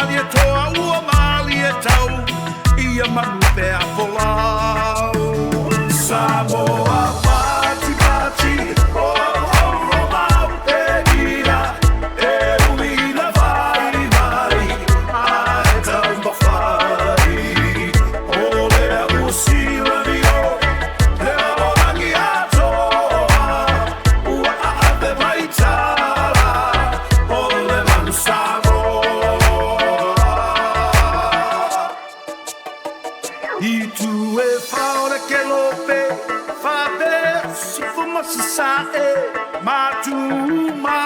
mali e toa ua mali e tau ia manu pe a polau Samoa pati pati o mau pe ira e uina vai mai a e tau mawhai o lea usila ni o lea orangi atoa ua ate mai tala o le Manu Samoa I tu e whaore ke lope whape sifu masasae ma tu ma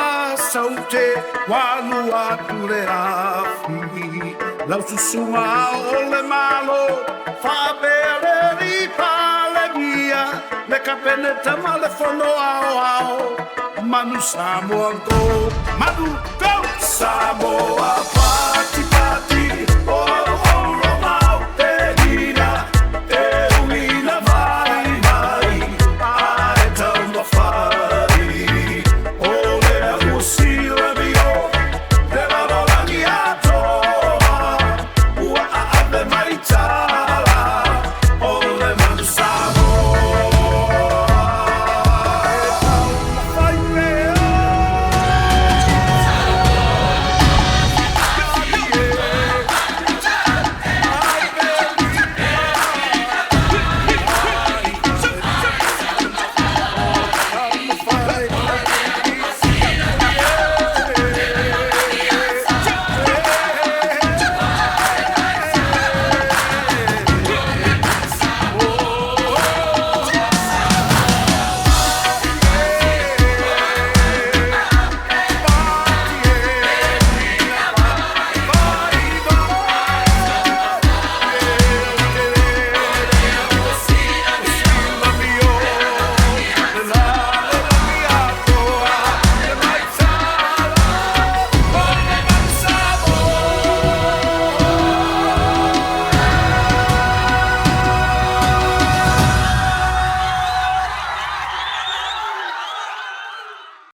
saute walu atu le afi lau susunga o le malo whape le ripa le mia me ka pene tama le fono ao ao Manu Samoa go Manu go Samoa pati